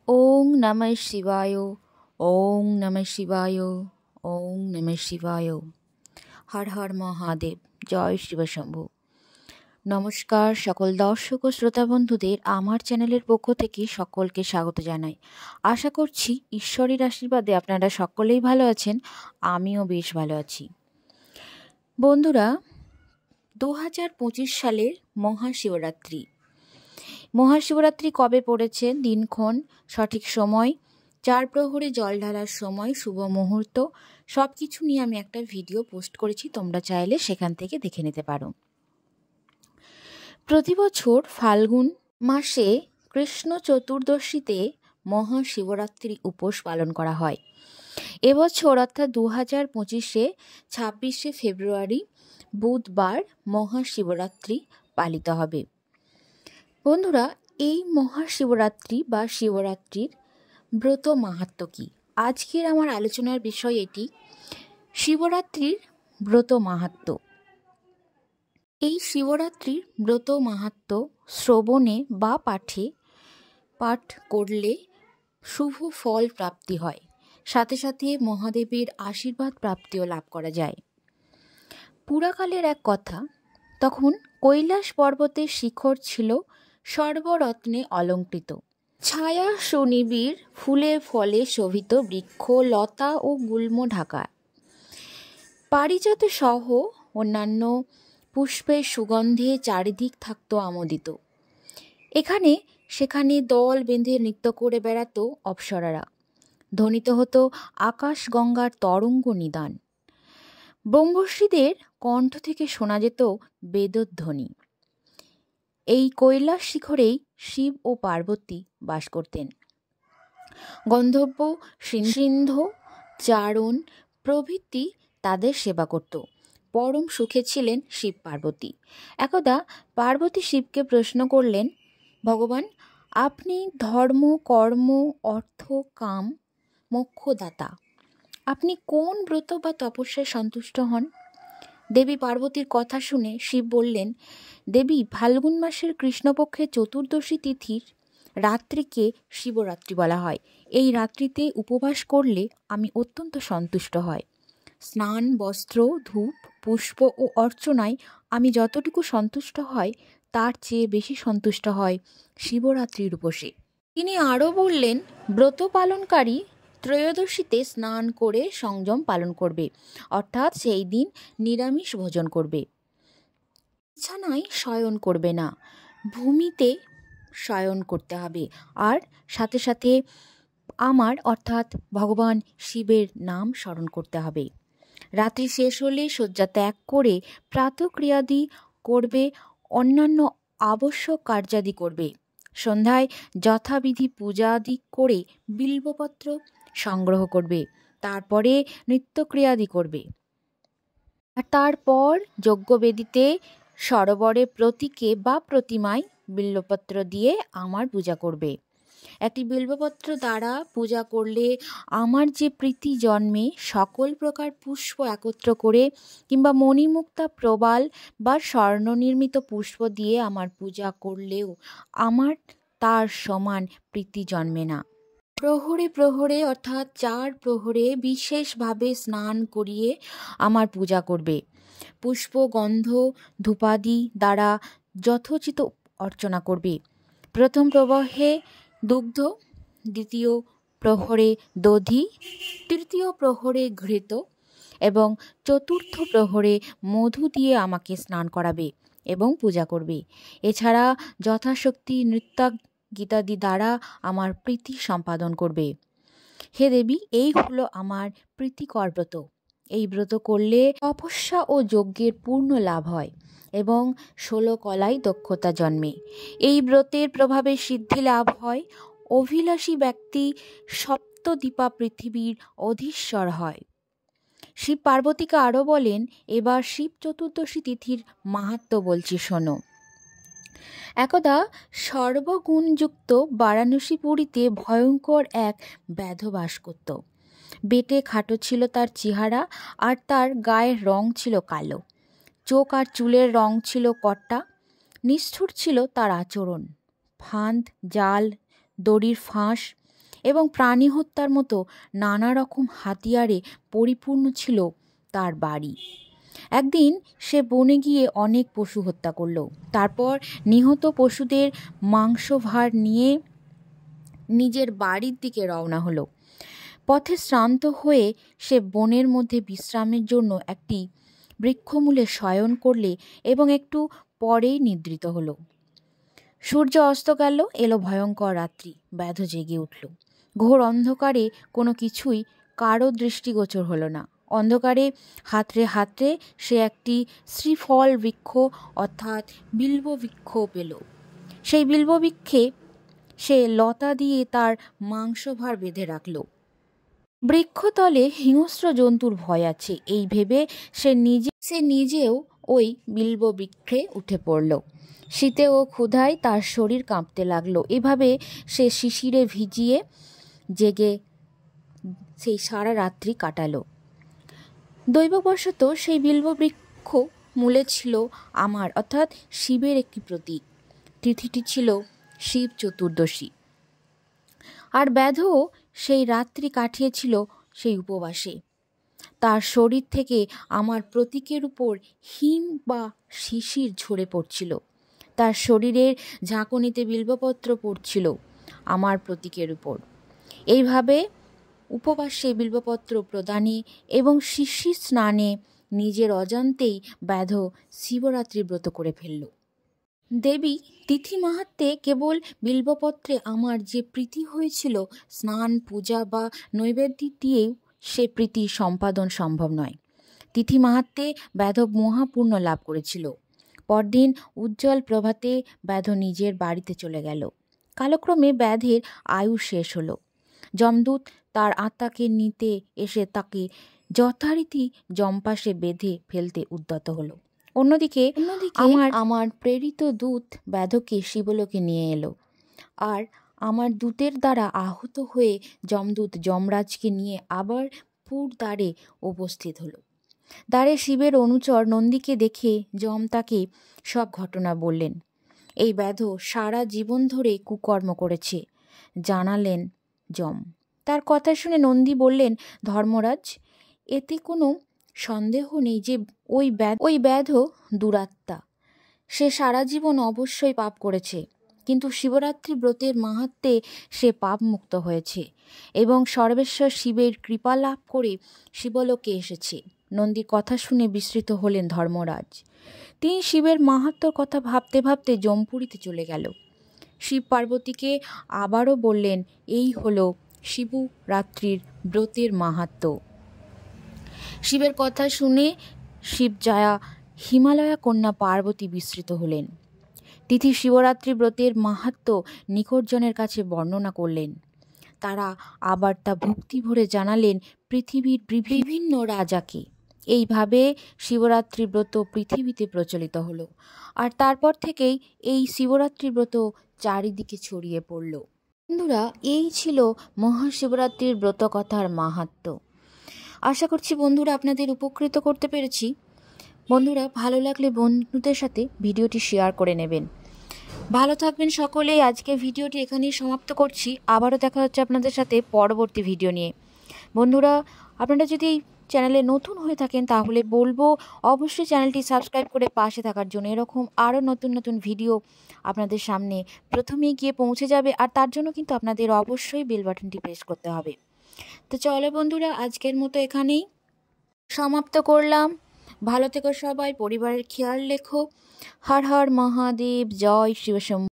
ওং নমঃ শিবায়। ওং নমঃ শিবায়। ওং নমঃ শিবায়। হর হর মহাদেব। জয় শিবশম্ভু। নমস্কার সকল দর্শক ও শ্রোতা বন্ধুদের আমার চ্যানেলের পক্ষ থেকে সকলকে স্বাগত জানাই। আশা করছি ঈশ্বরের আশীর্বাদে আপনারা সকলেই ভালো আছেন, আমিও বেশ ভালো আছি। বন্ধুরা, 2025 সালের মহাশিবরাত্রি। মহাশিবরাত্রি কবে পড়েছে, দিনক্ষণ, সঠিক সময়, 4 প্রহরে জল ঢালার সময়, শুভ মুহূর্ত সব কিছু নিয়ে আমি একটা ভিডিও পোস্ট করেছি, তোমরা চাইলে সেখান থেকে দেখে নিতে পারো। প্রতি বছর ফাল্গুন মাসে কৃষ্ণ চতুর্দশীতে মহাশিবরাত্রি উপোস পালন করা হয়। এবছর অর্থাৎ 2025-এ 26শে ফেব্রুয়ারি বুধবার মহাশিবরাত্রি পালিত হবে। বন্ধুরা, এই মহাশিবরাত্রি বা শিবরাত্রির ব্রত মাহাত্ম্য কী? আজকের আমার আলোচনার বিষয় এটি, শিবরাত্রির ব্রত মাহাত্ম্য। এই শিবরাত্রির ব্রত মাহাত্ম্য শ্রবণে বা পাঠ করলে শুভ ফল প্রাপ্তি হয়, সাথে সাথে মহাদেবের আশীর্বাদ প্রাপ্তিও লাভ করা যায়। পুরাকালের এক কথা, তখন কৈলাস পর্বতের শিখর ছিল সর্বরত্নে অলঙ্কৃত, ছায়া সুনিবিড়, ফুলে ফলে শোভিত বৃক্ষ, লতা ও গুল্ম ঢাকা, পারিজাত সহ অন্যান্য পুষ্পের সুগন্ধে চারিদিক থাকত আমোদিত। এখানে সেখানে দল বেঁধে নৃত্য করে বেড়াতো অপ্সরারা, ধ্বনিত হতো আকাশ গঙ্গার তরঙ্গ নিদান, ব্রহ্মর্ষিদের কণ্ঠ থেকে শোনা যেত বেদধ্বনি। এই কৈলাস শিখরেই শিব ও পার্বতী বাস করতেন। গন্ধর্ব, সিন্ধ, চারণ প্রভৃতি তাদের সেবা করত। পরম সুখে ছিলেন শিব পার্বতী। একদা পার্বতী শিবকে প্রশ্ন করলেন, ভগবান, আপনি ধর্ম, কর্ম, অর্থ, কাম, মোক্ষদাতা, আপনি কোন ব্রত বা তপস্যায় সন্তুষ্ট হন? দেবী পার্বতীর কথা শুনে শিব বললেন, দেবী, ফাল্গুন মাসের কৃষ্ণপক্ষের চতুর্দশী তিথির রাত্রিকে শিবরাত্রি বলা হয়। এই রাত্রিতে উপবাস করলে আমি অত্যন্ত সন্তুষ্ট হয়। স্নান, বস্ত্র, ধূপ, পুষ্প ও অর্চনায় আমি যতটুকু সন্তুষ্ট হয় তার চেয়ে বেশি সন্তুষ্ট হয় শিবরাত্রির উপসে। তিনি আরও বললেন, ব্রত পালনকারী ত্রয়োদশীতে স্নান করে সংযম পালন করবে, অর্থাৎ সেই দিন নিরামিষ ভোজন করবে। বিছানায় শয়ন করবে না, ভূমিতে শয়ন করতে হবে, আর সাথে সাথে আমার অর্থাৎ ভগবান শিবের নাম স্মরণ করতে হবে। রাত্রি শেষ হলে শয্যা ত্যাগ করে প্রাতঃক্রিয়াদি করবে, অন্যান্য আবশ্যক কার্যাদি করবে। সন্ধ্যায় যথাবিধি পূজাদি করে বিল্বপত্র সংগ্রহ করবে, তারপরে নিত্যক্রিয়াদি করবে। আর তারপর যজ্ঞবেদিতে সরোবরে প্রতীকে বা প্রতিমায় বিল্বপত্র দিয়ে আমার পূজা করবে। একটি বিল্বপত্র দ্বারা পূজা করলে আমার যে প্রীতি জন্মে, সকল প্রকার পুষ্প একত্র করে কিংবা মণিমুক্তা, প্রবাল বা স্বর্ণনির্মিত পুষ্প দিয়ে আমার পূজা করলেও আমার তার সমান প্রীতি জন্মে না। প্রহরে প্রহরে অর্থাৎ 4 প্রহরে বিশেষভাবে স্নান করিয়ে আমার পূজা করবে। পুষ্প, গন্ধ, ধূপাদি দ্বারা যথোচিত অর্চনা করবে। প্রথম প্রবাহে দুগ্ধ, দ্বিতীয় প্রহরে দধি, তৃতীয় প্রহরে ঘৃত এবং চতুর্থ প্রহরে মধু দিয়ে আমাকে স্নান করাবে এবং পূজা করবে। এছাড়া যথাশক্তি নৃত্যাগীতাদি দ্বারা আমার প্রীতি সম্পাদন করবে। হে দেবী, এই হলো আমার প্রীতিকর ব্রত। এই ব্রত করলে তপস্যা ও যজ্ঞের পূর্ণ লাভ হয় এবং 16 কলায় দক্ষতা জন্মে। এই ব্রতের প্রভাবে সিদ্ধি লাভ হয়। অভিলাষী ব্যক্তি সপ্তদ্বীপা পৃথিবীর অধীশ্বর হয়। শিব পার্বতীকে আরও বলেন, এবার শিব চতুর্দশী তিথির মাহাত্ম্য বলছি, শোনো। একদা সর্বগুণযুক্ত বারাণসীপুরীতে ভয়ঙ্কর এক ব্যাধ বাস করত। বেটে খাটো ছিল তার চেহারা, আর তার গায়ের রং ছিল কালো। চোখ আর চুলের রং ছিল কট্টা। নিষ্ঠুর ছিল তার আচরণ। ফাঁদ, জাল, দড়ির ফাঁস এবং প্রাণী হত্যার মতো নানা রকম হাতিয়ারে পরিপূর্ণ ছিল তার বাড়ি। একদিন সে বনে গিয়ে অনেক পশু হত্যা করল। তারপর নিহত পশুদের মাংসভার নিয়ে নিজের বাড়ির দিকে রওনা হলো। পথে শ্রান্ত হয়ে সে বনের মধ্যে বিশ্রামের জন্য একটি বৃক্ষমূলে শয়ন করলে এবং একটু পরেই নিদ্রিত হলো। সূর্য অস্ত গেল, এলো ভয়ঙ্কর রাত্রি। ব্যাধ জেগে উঠল। ঘোর অন্ধকারে কোনো কিছুই কারো দৃষ্টিগোচর হলো না। অন্ধকারে হাতড়ে হাতড়ে সে একটি শ্রীফল বৃক্ষ অর্থাৎ বিল্ব বৃক্ষ পেল। সেই বিল্ব বৃক্ষে সে লতা দিয়ে তার মাংসভার বেঁধে রাখল। বৃক্ষতলে হিংস্র জন্তুর ভয় আছে এই ভেবে সে নিজেও ওই বিল্ব বৃক্ষে উঠে পড়ল। শীতে ও ক্ষুধায় তার শরীর কাঁপতে লাগলো। এভাবে সে শিশিরে ভিজিয়ে জেগে সেই সারা রাত্রি কাটালো। দৈববশত সেই বিল্ব বৃক্ষ মূলে ছিল আমার অর্থাৎ শিবের একটি প্রতীক। তিথিটি ছিল শিব চতুর্দশী। আর ব্যাধও সেই রাত্রি কাটিয়েছিল সেই উপবাসে। তার শরীর থেকে আমার প্রতীকের উপর হিম বা শিশির ঝরে পড়ছিল। তার শরীরের ঝাঁকুনিতে বিল্বপত্র পড়ছিল আমার প্রতীকের উপর। এইভাবে উপবাসে বিল্বপত্র প্রদানে এবং শিশির স্নানে নিজের অজান্তেই ব্যাধ শিবরাত্রি ব্রত করে ফেলল। দেবী তিথি মাহাত্ম্যে কেবল বিল্বপত্রে আমার যে প্রীতি হয়েছিল, স্নান পূজা বা নৈবেদ্য দিয়েও সে প্রীতি সম্পাদন সম্ভব নয়। তিথি মাহাত্ম্যে ব্যাধ মহাপুণ্য লাভ করেছিল। পরদিন উজ্জ্বল প্রভাতে ব্যাধ নিজের বাড়িতে চলে গেল। কালক্রমে ব্যাধের আয়ু শেষ হলো। যমদূত তার আত্মাকে নিতে এসে তাকে যথারীতি যমপাশে বেঁধে ফেলতে উদ্যত হলো। অন্যদিকে আমার প্রেরিত দূত ব্যাধকে শিবলোকে নিয়ে এলো। আর আমার দূতের দ্বারা আহত হয়ে যমদূত যমরাজকে নিয়ে আবার পুর দ্বারে উপস্থিত হলো। দ্বারে শিবের অনুচর নন্দীকে দেখে যম তাকে সব ঘটনা বললেন। এই ব্যাধ সারা জীবন ধরে কুকর্ম করেছে, জানালেন যম। তার কথা শুনে নন্দী বললেন, ধর্মরাজ, এতে কোনো সন্দেহ নেই যে ওই ব্যাধ দুরাত্মা। সে সারা জীবন অবশ্যই পাপ করেছে, কিন্তু শিবরাত্রি ব্রতের মাহাত্ম্যে সে পাপ মুক্ত হয়েছে এবং সর্বেশ্বর শিবের কৃপা লাভ করে শিবলোকে এসেছে। নন্দীর কথা শুনে বিস্মিত হলেন ধর্মরাজ। তিনি শিবের মাহাত্ম্যর কথা ভাবতে ভাবতে যমপুরীতে চলে গেল। শিব পার্বতীকে আবারও বললেন, এই হলো শিবরাত্রির ব্রতের মাহাত্ম্য। শিবের কথা শুনে শিবজয়া হিমালয়া কন্যা পার্বতী বিস্মিত হলেন। তিথি শিবরাত্রি ব্রতের মাহাত্ম্য নিকটজনের কাছে বর্ণনা করলেন। তারা আবার তা ভক্তি ভরে জানালেন পৃথিবীর বিভিন্ন রাজাকে। এইভাবে শিবরাত্রি ব্রত পৃথিবীতে প্রচলিত হলো। আর তারপর থেকেই এই শিবরাত্রি ব্রত চারিদিকে ছড়িয়ে পড়ল। বন্ধুরা, এই ছিল মহাশিবরাত্রির ব্রত কথার মাহাত্ম্য। আশা করছি বন্ধুরা আপনাদের উপকৃত করতে পেরেছি। বন্ধুরা, ভালো লাগলে বন্ধুদের সাথে ভিডিওটি শেয়ার করে নেবেন। ভালো থাকবেন সকলেই। আজকে ভিডিওটি এখানেই সমাপ্ত করছি। আবারও দেখা হচ্ছে আপনাদের সাথে পরবর্তী ভিডিও নিয়ে। বন্ধুরা, আপনারা যদি এই চ্যানেলে নতুন হয়ে থাকেন তাহলে বলবো অবশ্যই চ্যানেলটি সাবস্ক্রাইব করে পাশে থাকার জন্য। এরকম আরও নতুন নতুন ভিডিও আপনাদের সামনে প্রথমেই গিয়ে পৌঁছে যাবে, আর তার জন্য কিন্তু আপনাদের অবশ্যই বেল বাটনটি প্রেস করতে হবে। তো চলো বন্ধুরা, আজকের মতো এখানেই সমাপ্ত করলাম। ভালো থেকো সবাই, পরিবারের খেয়াল রেখো। হর হর মহাদেব, জয় শিবশম্ভু।